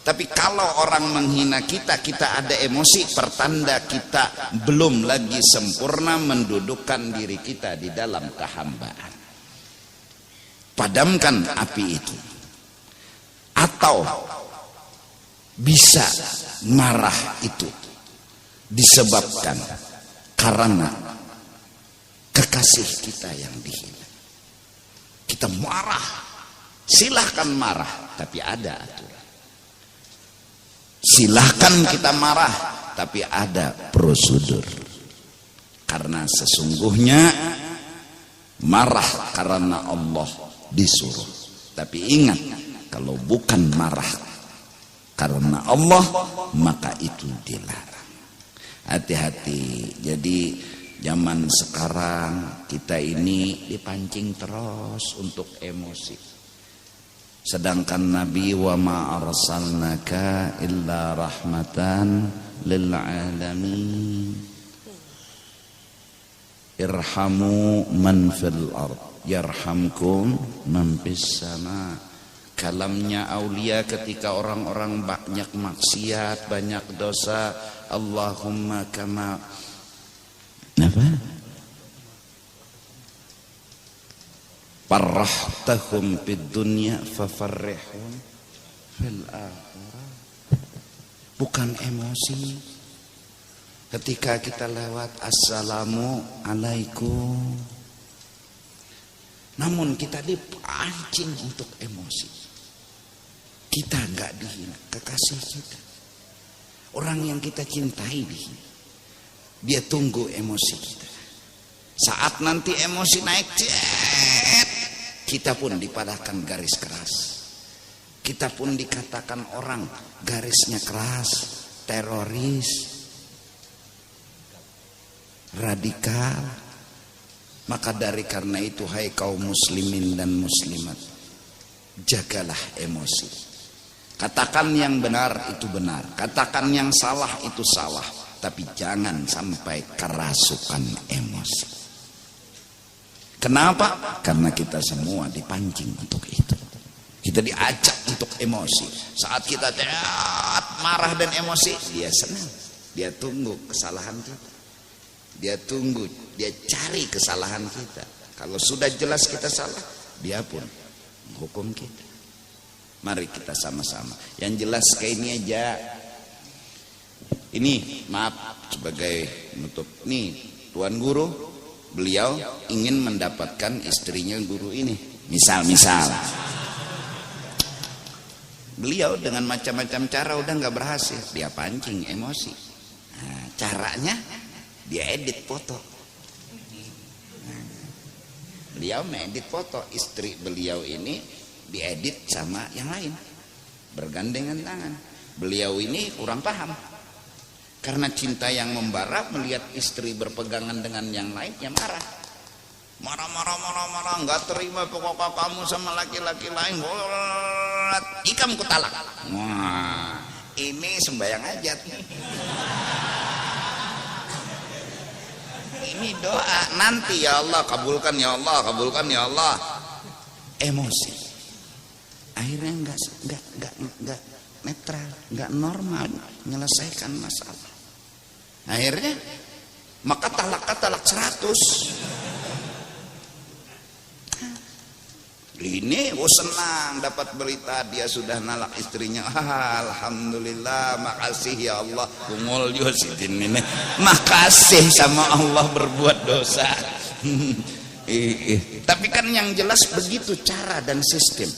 Tapi kalau orang menghina kita, kita ada emosi, pertanda kita belum lagi sempurna mendudukkan diri kita di dalam kehambaan. Padamkan api itu. Atau bisa marah itu disebabkan karena kekasih kita yang dihina. Kita marah, silahkan marah, tapi ada aturan. Silahkan kita marah, tapi ada prosedur. Karena sesungguhnya marah karena Allah disuruh. Tapi ingat, kalau bukan marah karena Allah, maka itu dilarang. Hati-hati. Jadi zaman sekarang kita ini dipancing terus untuk emosi. Sedangkan Nabi wa ma arsalnaka illa rahmatan lil alamin. Irhamu man fil ard yarhamkum man fis sama. Kalamnya aulia ketika orang-orang banyak maksiat, banyak dosa, Allahumma kama apa? Farrahtahum fid dunya fafarrihum fil akhirah. Bukan emosi. Ketika kita lewat assalamu alaikum, namun kita dipancing untuk emosi. Kita enggak dihina, kekasih kita, orang yang kita cintai dihina. Dia tunggu emosi kita. Saat nanti emosi naik, kita pun dipadahkan garis keras. Kita pun dikatakan orang garisnya keras, teroris, radikal. Maka dari karena itu, hai kaum muslimin dan muslimat, jagalah emosi. Katakan yang benar itu benar, katakan yang salah itu salah. tapi jangan sampai kerasukan emosi. Kenapa? Karena kita semua dipancing untuk itu. Kita diajak untuk emosi. Saat kita marah dan emosi, dia senang. Dia tunggu kesalahan kita. Dia tunggu, dia cari kesalahan kita. Kalau sudah jelas kita salah, dia pun menghukum kita. Mari kita sama-sama. Yang jelas kayak ini aja. Ini maaf sebagai penutup. Nih Tuan Guru, beliau ingin mendapatkan istrinya guru ini. Misal. Beliau dengan macam-macam cara udah nggak berhasil. Dia pancing emosi. Nah, caranya dia edit foto. Nah, beliau mengedit foto istri beliau ini diedit sama yang lain. Bergandengan tangan. Beliau ini kurang paham. Karena cinta yang membara melihat istri berpegangan dengan yang lain, ya marah. Marah, nggak terima pokok kamu sama laki-laki lain. Ikam kutalak. Wah, ini sembahyang hajat. Ini doa nanti, ya Allah kabulkan ya Allah, kabulkan ya Allah. Emosi. Akhirnya enggak netral, enggak normal menyelesaikan masalah. Akhirnya maka talak 100. Ini senang dapat berita dia sudah nalak istrinya. Alhamdulillah, makasih ya Allah. Bungul Yosidin ini. Makasih sama Allah berbuat dosa. Tapi kan yang jelas begitu cara dan sistem.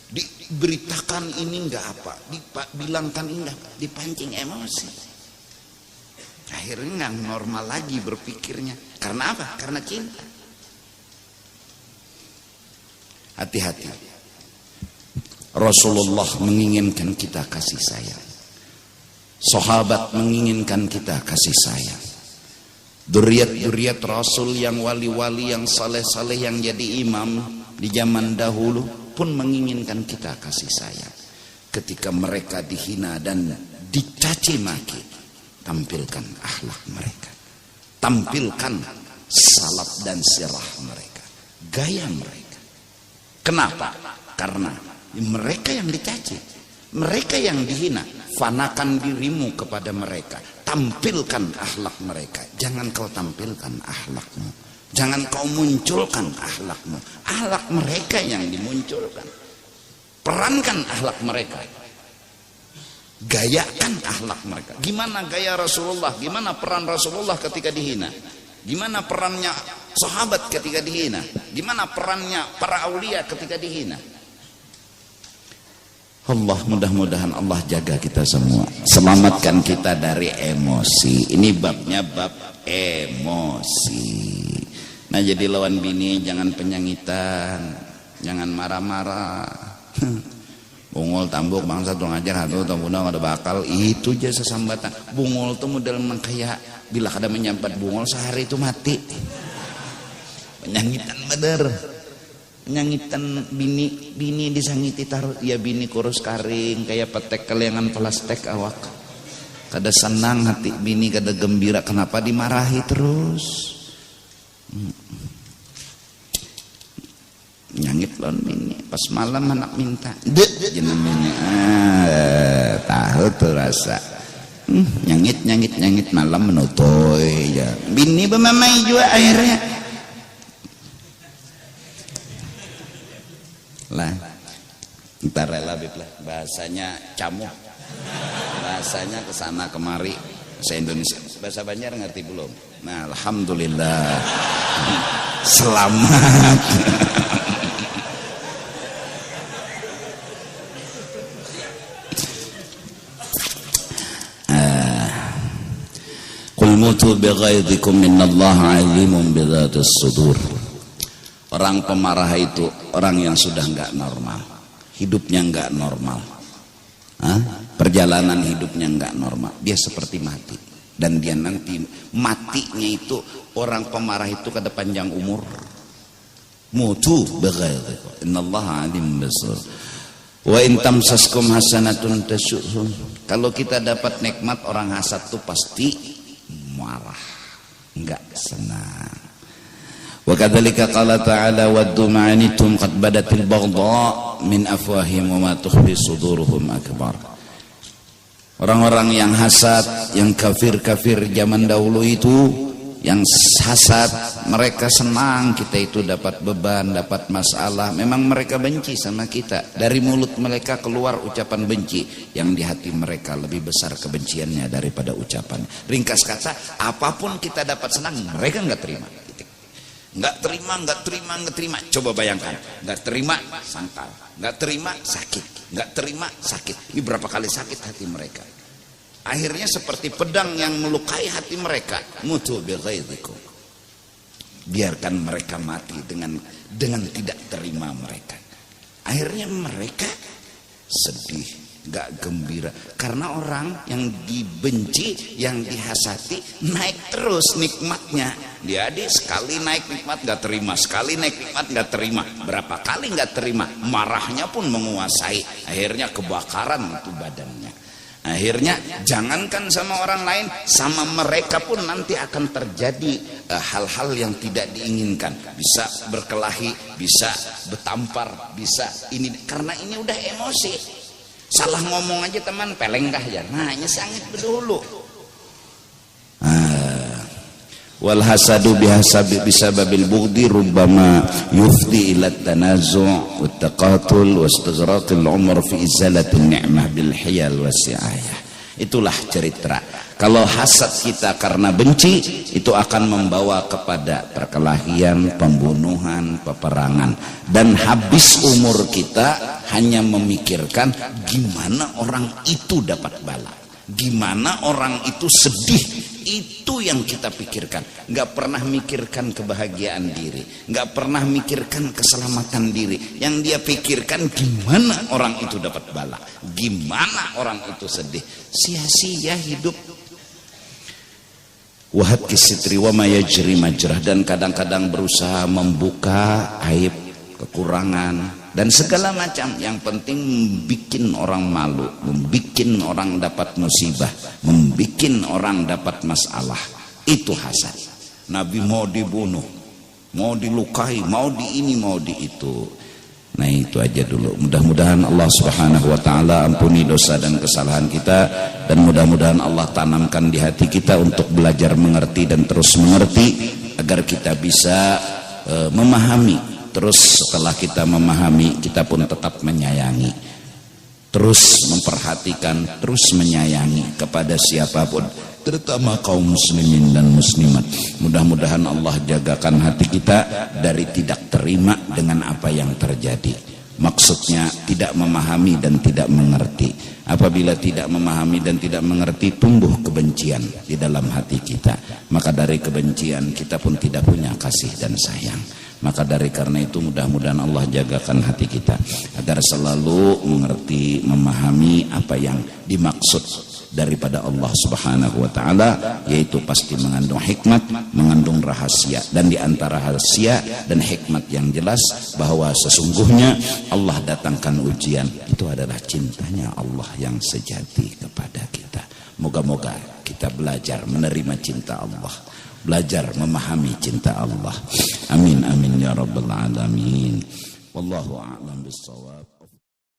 Diberitakan ini enggak apa, dibilangkan ini enggak, dipancing emosi. Akhirnya enggak normal lagi berpikirnya. Karena apa? Karena cinta. Hati-hati. Rasulullah menginginkan kita kasih sayang. Sahabat menginginkan kita kasih sayang. Duriat Rasul yang wali-wali, yang saleh-saleh, yang jadi imam di zaman dahulu pun menginginkan kita kasih sayang. Ketika mereka dihina dan dicaci maki, tampilkan akhlak mereka. Tampilkan salaf dan sirah mereka. Gaya mereka. Kenapa? Karena mereka yang dicaci, mereka yang dihina. Fanakan dirimu kepada mereka. Tampilkan akhlak mereka. Jangan kau tampilkan akhlakmu. Jangan kau munculkan akhlakmu. Akhlak mereka yang dimunculkan. Perankan akhlak mereka. Gayakan akhlak mereka. Gimana gaya Rasulullah? Gimana peran Rasulullah ketika dihina? Gimana perannya sahabat ketika dihina? Gimana perannya para aulia ketika dihina? Allah, mudah-mudahan Allah jaga kita semua, selamatkan kita dari emosi. Ini babnya bab emosi. Nah, jadi lawan bini jangan penyangitan, jangan marah-marah. Bungul tambuk bangsa tuh ngajar hatu tambuna ada bakal itu aja sesambatan. Bungul tuh model kayak bila kada menyampat bungul sehari itu mati. Penyangitan bener. Penyangitan bini disangiti taruh ya bini kurus karing kayak petek kaliangan plastik awak. Kada senang hati bini, kada gembira, kenapa dimarahi terus? Nyangit lawan bini pas malam anak minta jenengnya tahu tuh rasa nyangit malam menutoy ya bini bemamai juga akhirnya lah ntar rela lah bahasanya camuh, bahasanya kesana kemari bahasa Indonesia, bahasa Banjar ngerti belum? Nah, alhamdulillah selamat. Qul mutu bighaidhikum innallaha alimun bidzatis sudur. Orang pemarah itu orang yang sudah enggak normal, hidupnya enggak normal. Perjalanan hidupnya enggak normal. Dia seperti mati. Dan dia nanti matinya itu, orang pemarah itu kada panjang umur. Mutu bighaidhikum innallaha alimun bidzatis sudur. Wa in tamsaskum hasanatun tasu'hum. Kalau kita dapat nikmat, orang hasad tuh pasti marah, enggak senang. Wa kadzalika qala ta'ala waddu ma'anitum qad badatil baghdha min afwahihim wa ma tukhfi suduruhum akbar. Orang-orang yang hasad, yang kafir-kafir zaman dahulu itu, yang hasad, mereka senang kita itu dapat beban, dapat masalah. Memang mereka benci sama kita. Dari mulut mereka keluar ucapan benci, yang di hati mereka lebih besar kebenciannya daripada ucapan. Ringkas kata, apapun kita dapat senang, mereka nggak terima. Nggak terima. Coba bayangkan, nggak terima sangkal, nggak terima sakit, nggak terima sakit. Ini berapa kali sakit hati mereka. Akhirnya seperti pedang yang melukai hati mereka. Mutu bighaidzikum. Biarkan mereka mati dengan tidak terima mereka. Akhirnya mereka sedih, gak gembira. Karena orang yang dibenci, yang dihasati, naik terus nikmatnya. Dia sekali naik nikmat gak terima, sekali naik nikmat gak terima. Berapa kali gak terima, marahnya pun menguasai. Akhirnya kebakaran itu badannya. Akhirnya jangankan sama orang lain, sama mereka pun nanti akan terjadi hal-hal yang tidak diinginkan. Bisa berkelahi, bisa bertampar, bisa ini. Karena ini udah emosi. Salah ngomong aja teman, pelenggah ya. Nah, ini sangat berdulu. Wal hasadu bisababil bughdi rubbama yufdi ila tanazu' wat taqatul wastazraqil umr fi izalatin ni'mah bil hiyal wasi'ayah. Itulah cerita. Kalau hasad kita karena benci, itu akan membawa kepada perkelahian, pembunuhan, peperangan, dan habis umur kita hanya memikirkan gimana orang itu dapat bala, gimana orang itu sedih. Itu yang kita pikirkan. Nggak pernah mikirkan kebahagiaan diri, nggak pernah mikirkan keselamatan diri. Yang dia pikirkan gimana orang itu dapat bala, gimana orang itu sedih. Sia-sia hidup. Wahad kisitri wa ma yajri majrah. Dan kadang-kadang berusaha membuka aib, kekurangan, dan segala macam. Yang penting membikin orang malu, membikin orang dapat musibah, membikin orang dapat masalah. Itu hasad. Nabi mau dibunuh, mau dilukai, mau di ini, mau di itu. Nah, itu aja dulu. Mudah-mudahan Allah Subhanahu wa taala ampuni dosa dan kesalahan kita, dan mudah-mudahan Allah tanamkan di hati kita untuk belajar mengerti dan terus mengerti, agar kita bisa memahami. Terus setelah kita memahami, kita pun tetap menyayangi, terus memperhatikan, terus menyayangi kepada siapapun, terutama kaum muslimin dan muslimat. Mudah-mudahan Allah jagakan hati kita dari tidak terima dengan apa yang terjadi. Maksudnya tidak memahami dan tidak mengerti. Apabila tidak memahami dan tidak mengerti, tumbuh kebencian di dalam hati kita. Maka dari kebencian kita pun tidak punya kasih dan sayang. Maka dari karena itu mudah-mudahan Allah jagakan hati kita agar selalu mengerti, memahami apa yang dimaksud daripada Allah Subhanahu wa taala, yaitu pasti mengandung hikmat, mengandung rahasia, dan di antara rahasia dan hikmat yang jelas bahwa sesungguhnya Allah datangkan ujian itu adalah cintanya Allah yang sejati kepada kita. Moga-moga kita belajar menerima cinta Allah, belajar memahami cinta Allah. Amin amin ya rabbal alamin. Wallahu a'lam bissawab.